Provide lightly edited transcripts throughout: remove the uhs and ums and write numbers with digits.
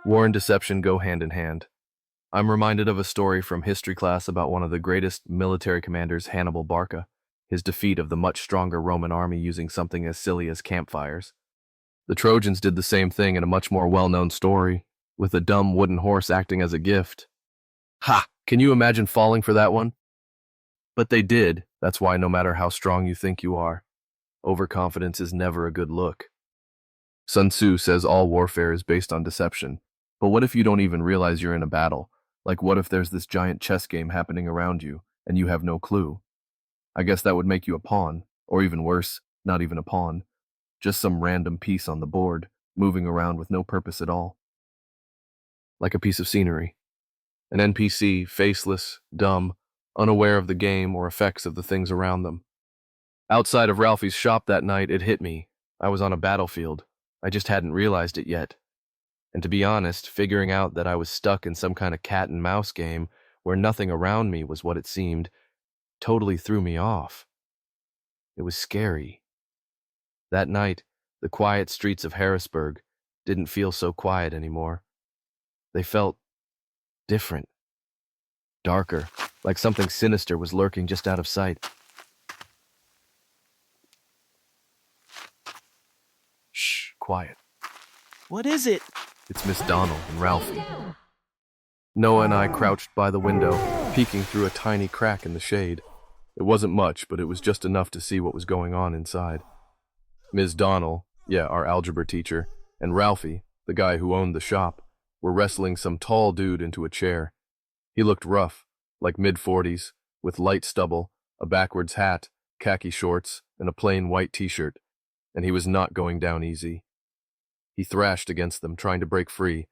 War and deception go hand in hand. I'm reminded of a story from history class about one of the greatest military commanders, Hannibal Barca, his defeat of the much stronger Roman army using something as silly as campfires. The Trojans did the same thing in a much more well-known story, with a dumb wooden horse acting as a gift. Ha! Can you imagine falling for that one? But they did. That's why no matter how strong you think you are, overconfidence is never a good look. Sun Tzu says all warfare is based on deception. But what if you don't even realize you're in a battle? Like, what if there's this giant chess game happening around you, and you have no clue? I guess that would make you a pawn, or even worse, not even a pawn. Just some random piece on the board, moving around with no purpose at all. Like a piece of scenery. An NPC, faceless, dumb, unaware of the game or effects of the things around them. Outside of Ralphie's shop that night, it hit me. I was on a battlefield. I just hadn't realized it yet. And to be honest, figuring out that I was stuck in some kind of cat and mouse game where nothing around me was what it seemed, totally threw me off. It was scary. That night, the quiet streets of Harrisburg didn't feel so quiet anymore. They felt different, darker, like something sinister was lurking just out of sight. Shh, quiet. What is it? It's Miss Donald and Ralphie. Noah and I crouched by the window, peeking through a tiny crack in the shade. It wasn't much, but it was just enough to see what was going on inside. Ms. Donald, our algebra teacher, and Ralphie, the guy who owned the shop, were wrestling some tall dude into a chair. He looked rough, like mid-40s, with light stubble, a backwards hat, khaki shorts, and a plain white t-shirt, and he was not going down easy. He thrashed against them, trying to break free,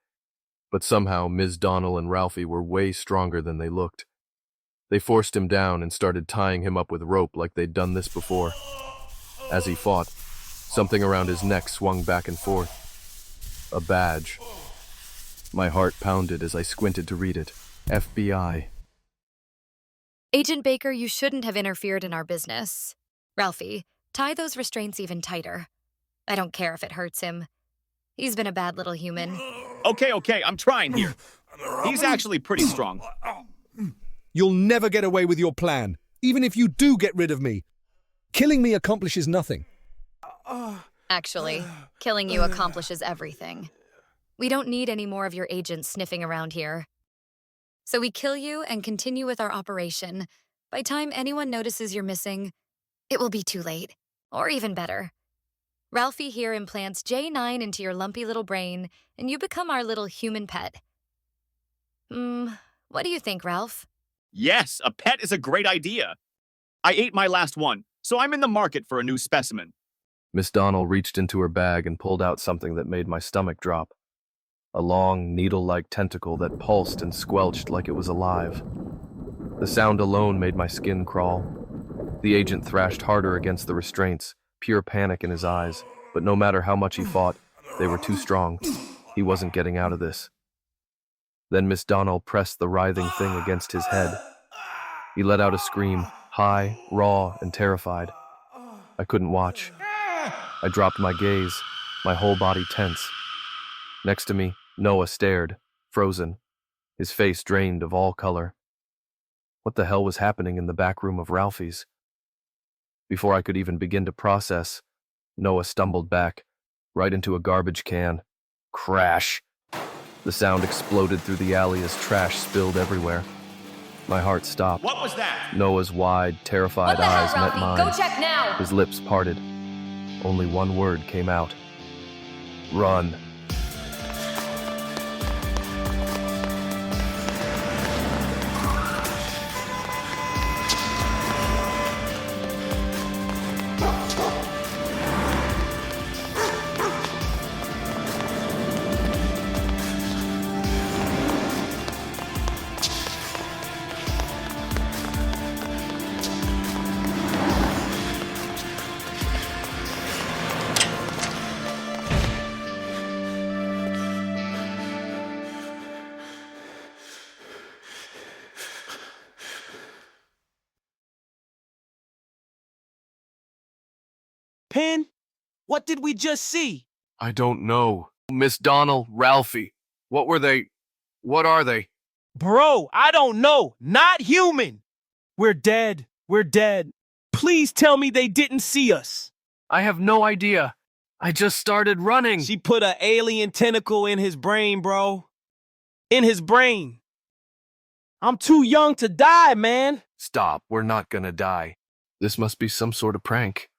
but somehow Ms. Donald and Ralphie were way stronger than they looked. They forced him down and started tying him up with rope like they'd done this before. As he fought, something around his neck swung back and forth. A badge. My heart pounded as I squinted to read it. FBI. Agent Baker, you shouldn't have interfered in our business. Ralphie, tie those restraints even tighter. I don't care if it hurts him. He's been a bad little human. Okay, I'm trying here. He's actually pretty strong. You'll never get away with your plan, even if you do get rid of me. Killing me accomplishes nothing. Actually, killing you accomplishes everything. We don't need any more of your agents sniffing around here. So we kill you and continue with our operation. By time anyone notices you're missing, it will be too late. Or even better. Ralphie here implants J9 into your lumpy little brain, and you become our little human pet. What do you think, Ralph? Yes, a pet is a great idea. I ate my last one, so I'm in the market for a new specimen. Miss Donald reached into her bag and pulled out something that made my stomach drop. A long, needle-like tentacle that pulsed and squelched like it was alive. The sound alone made my skin crawl. The agent thrashed harder against the restraints, pure panic in his eyes, but no matter how much he fought, they were too strong. He wasn't getting out of this. Then Miss Donald pressed the writhing thing against his head. He let out a scream, high, raw, and terrified. I couldn't watch. I dropped my gaze, my whole body tense. Next to me, Noah stared, frozen, his face drained of all color. What the hell was happening in the back room of Ralphie's? Before I could even begin to process, Noah stumbled back, right into a garbage can. Crash! The sound exploded through the alley as trash spilled everywhere. My heart stopped. What was that? Noah's wide, terrified eyes met mine. Go check now! His lips parted. Only one word came out. Run. Pen, what did we just see? I don't know. Miss Donald, Ralphie. What were they? What are they? Bro, I don't know. Not human. We're dead. We're dead. Please tell me they didn't see us. I have no idea. I just started running. She put an alien tentacle in his brain, bro. In his brain. I'm too young to die, man. Stop, we're not gonna die. This must be some sort of prank.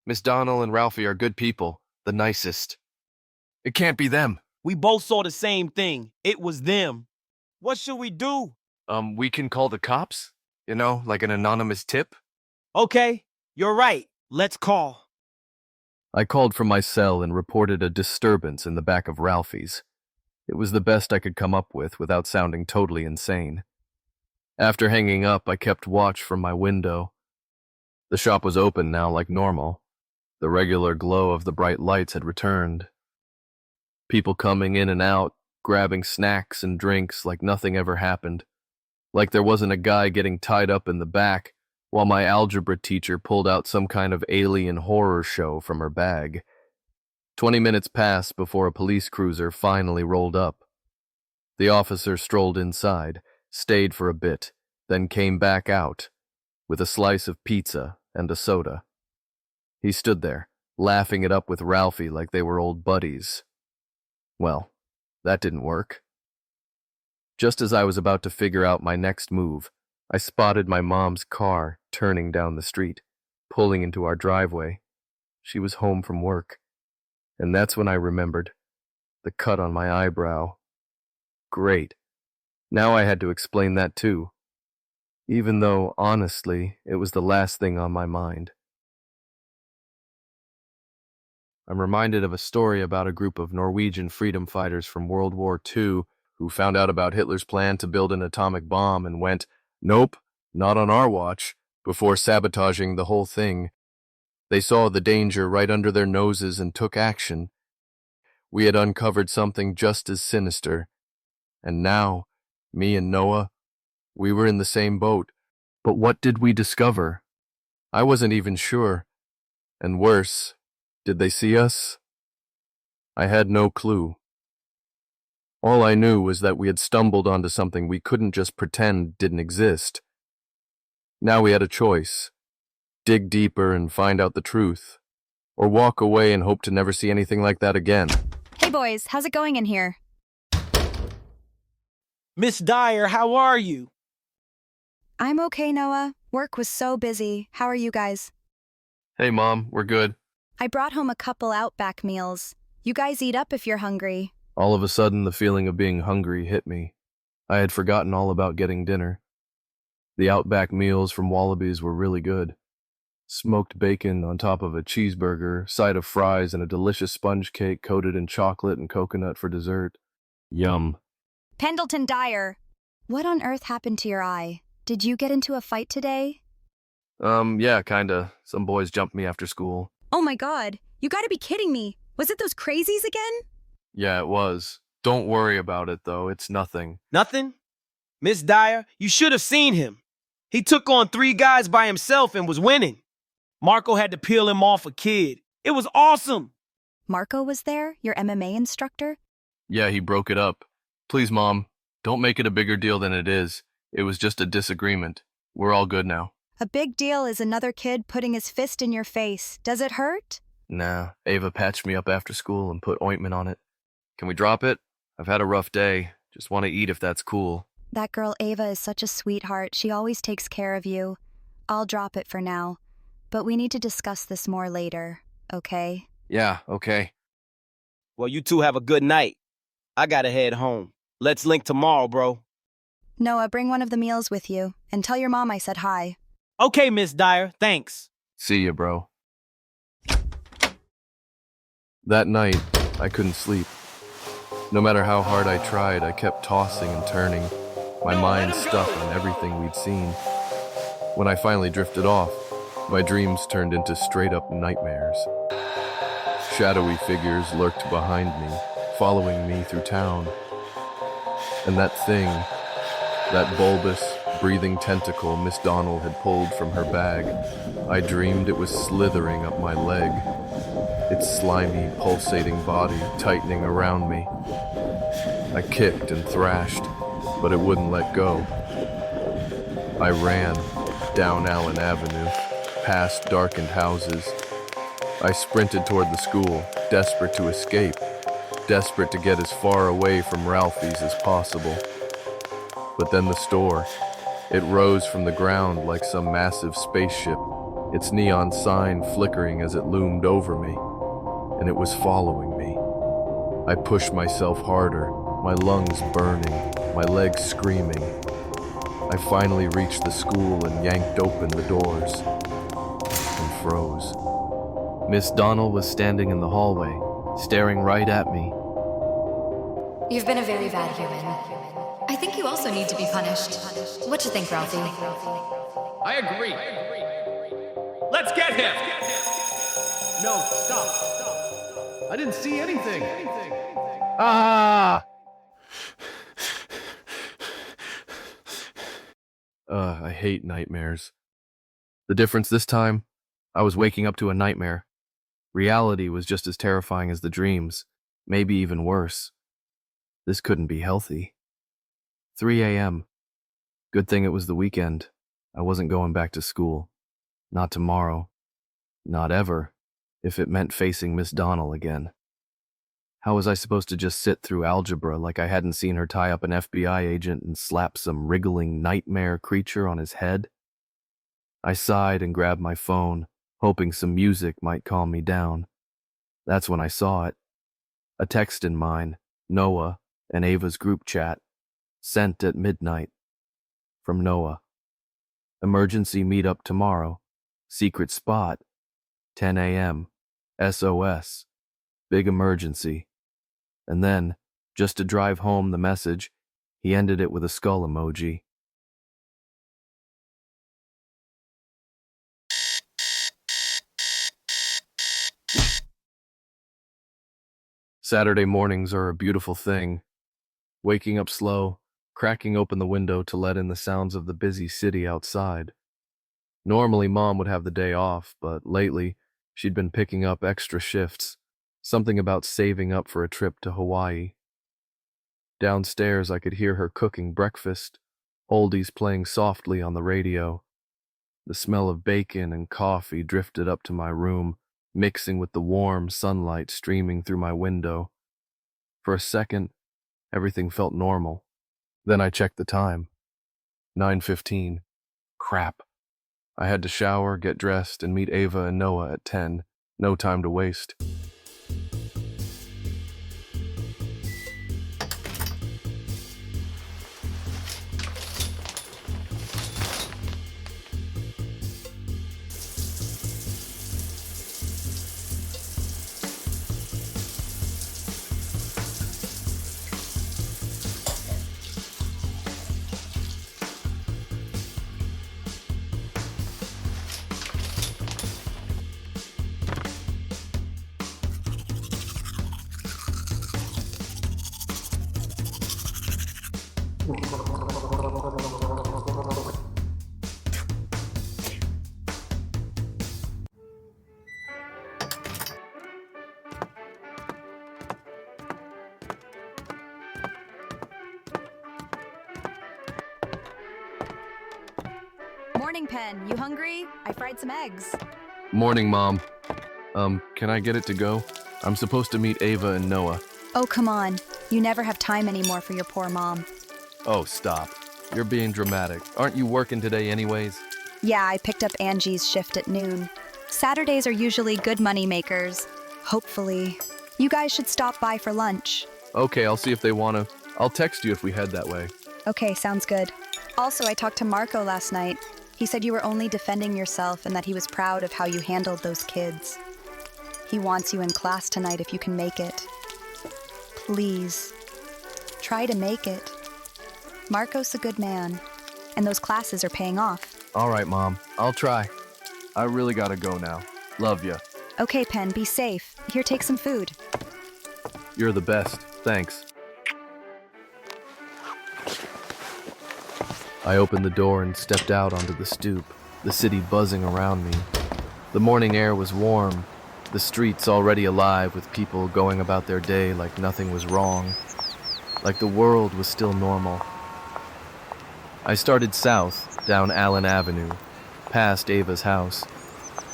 Miss Donnell and Ralphie are good people, the nicest. It can't be them. We both saw the same thing. It was them. What should we do? We can call the cops? You know, like an anonymous tip? Okay, you're right. Let's call. I called from my cell and reported a disturbance in the back of Ralphie's. It was the best I could come up with without sounding totally insane. After hanging up, I kept watch from my window. The shop was open now like normal. The regular glow of the bright lights had returned. People coming in and out, grabbing snacks and drinks like nothing ever happened. Like there wasn't a guy getting tied up in the back while my algebra teacher pulled out some kind of alien horror show from her bag. 20 minutes passed before a police cruiser finally rolled up. The officer strolled inside, stayed for a bit, then came back out with a slice of pizza and a soda. He stood there, laughing it up with Ralphie like they were old buddies. Well, that didn't work. Just as I was about to figure out my next move, I spotted my mom's car turning down the street, pulling into our driveway. She was home from work. And that's when I remembered. The cut on my eyebrow. Great. Now I had to explain that too. Even though, honestly, it was the last thing on my mind. I'm reminded of a story about a group of Norwegian freedom fighters from World War II who found out about Hitler's plan to build an atomic bomb and went, "Nope, not on our watch," before sabotaging the whole thing. They saw the danger right under their noses and took action. We had uncovered something just as sinister. And now, me and Noah, we were in the same boat. But what did we discover? I wasn't even sure. And worse, did they see us? I had no clue. All I knew was that we had stumbled onto something we couldn't just pretend didn't exist. Now we had a choice. Dig deeper and find out the truth, or walk away and hope to never see anything like that again. Hey boys, how's it going in here? Miss Dyer, how are you? I'm okay, Noah. Work was so busy. How are you guys? Hey, Mom, we're good. I brought home a couple Outback meals. You guys eat up if you're hungry. All of a sudden, the feeling of being hungry hit me. I had forgotten all about getting dinner. The Outback meals from Wallabies were really good. Smoked bacon on top of a cheeseburger, side of fries, and a delicious sponge cake coated in chocolate and coconut for dessert. Yum. Pendleton Dyer, what on earth happened to your eye? Did you get into a fight today? Yeah, kinda. Some boys jumped me after school. Oh my god, you gotta be kidding me. Was it those crazies again? Yeah, it was. Don't worry about it, though. It's nothing. Nothing? Miss Dyer, you should have seen him. He took on 3 guys by himself and was winning. Marco had to peel him off a kid. It was awesome. Marco was there, your MMA instructor? Yeah, he broke it up. Please, Mom, don't make it a bigger deal than it is. It was just a disagreement. We're all good now. A big deal is another kid putting his fist in your face. Does it hurt? Nah, Ava patched me up after school and put ointment on it. Can we drop it? I've had a rough day. Just want to eat if that's cool. That girl Ava is such a sweetheart. She always takes care of you. I'll drop it for now. But we need to discuss this more later, okay? Yeah, okay. Well, you two have a good night. I gotta head home. Let's link tomorrow, bro. Noah, bring one of the meals with you, and tell your mom I said hi. Okay, Miss Dyer, thanks. See ya, bro. That night, I couldn't sleep. No matter how hard I tried, I kept tossing and turning, my mind stuck on everything we'd seen. When I finally drifted off, my dreams turned into straight-up nightmares. Shadowy figures lurked behind me, following me through town. And that thing, that bulbous, breathing tentacle Miss Donnell had pulled from her bag, I dreamed it was slithering up my leg, its slimy, pulsating body tightening around me. I kicked and thrashed, but it wouldn't let go. I ran down Allen Avenue, past darkened houses. I sprinted toward the school, desperate to escape, desperate to get as far away from Ralphie's as possible. But then the store. It rose from the ground like some massive spaceship, its neon sign flickering as it loomed over me, and it was following me. I pushed myself harder, my lungs burning, my legs screaming. I finally reached the school and yanked open the doors and froze. Miss Donnell was standing in the hallway, staring right at me. You've been a very bad human. I think you also need to be punished. What you think, Ralphie? I agree. Let's get him! No, stop. I didn't see anything. Ah! I hate nightmares. The difference this time, I was waking up to a nightmare. Reality was just as terrifying as the dreams, maybe even worse. This couldn't be healthy. 3 a.m. Good thing it was the weekend. I wasn't going back to school. Not tomorrow. Not ever, if it meant facing Miss Donnell again. How was I supposed to just sit through algebra like I hadn't seen her tie up an FBI agent and slap some wriggling nightmare creature on his head? I sighed and grabbed my phone, hoping some music might calm me down. That's when I saw it. A text in mine, Noah and Ava's group chat, sent at midnight. From Noah. Emergency meetup tomorrow. Secret spot. 10 a.m. SOS. Big emergency. And then, just to drive home the message, he ended it with a skull emoji. Saturday mornings are a beautiful thing. Waking up slow, cracking open the window to let in the sounds of the busy city outside. Normally, Mom would have the day off, but lately, she'd been picking up extra shifts, something about saving up for a trip to Hawaii. Downstairs, I could hear her cooking breakfast, oldies playing softly on the radio. The smell of bacon and coffee drifted up to my room, mixing with the warm sunlight streaming through my window. For a second, everything felt normal. Then I checked the time. 9:15. Crap. I had to shower, get dressed, and meet Ava and Noah at 10. No time to waste. Morning, Pen. You hungry? I fried some eggs. Morning, Mom. Can I get it to go? I'm supposed to meet Ava and Noah. Oh, come on. You never have time anymore for your poor mom. Oh, stop. You're being dramatic. Aren't you working today anyways? Yeah, I picked up Angie's shift at noon. Saturdays are usually good money makers. Hopefully. You guys should stop by for lunch. Okay, I'll see if they wanna. I'll text you if we head that way. Okay, sounds good. Also, I talked to Marco last night. He said you were only defending yourself and that he was proud of how you handled those kids. He wants you in class tonight if you can make it. Please, try to make it. Marco's a good man, and those classes are paying off. All right, Mom. I'll try. I really gotta go now. Love ya. Okay, Pen, be safe. Here, take some food. You're the best. Thanks. I opened the door and stepped out onto the stoop, the city buzzing around me. The morning air was warm, the streets already alive with people going about their day like nothing was wrong. like the world was still normal. I started south, down Allen Avenue, past Ava's house,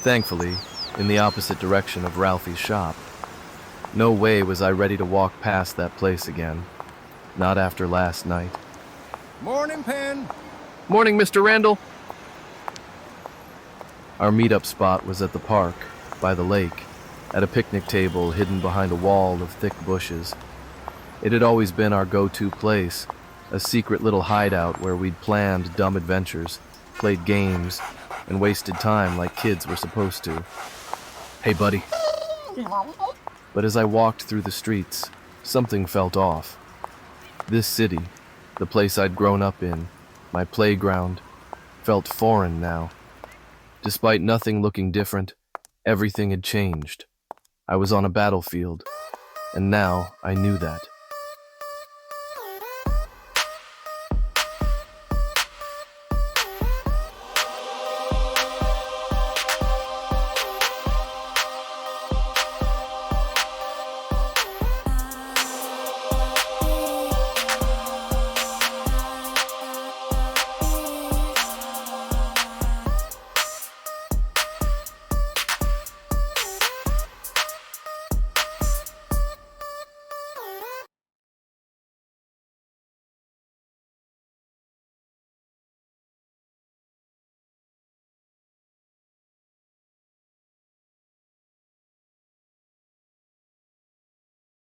thankfully, in the opposite direction of Ralphie's shop. No way was I ready to walk past that place again. Not after last night. Morning, Pen. Morning, Mr. Randall. Our meetup spot was at the park, by the lake, at a picnic table hidden behind a wall of thick bushes. It had always been our go-to place, a secret little hideout where we'd planned dumb adventures, played games, and wasted time like kids were supposed to. Hey, buddy. But as I walked through the streets, something felt off. This city, the place I'd grown up in, my playground, felt foreign now. Despite nothing looking different, everything had changed. I was on a battlefield, and now I knew that.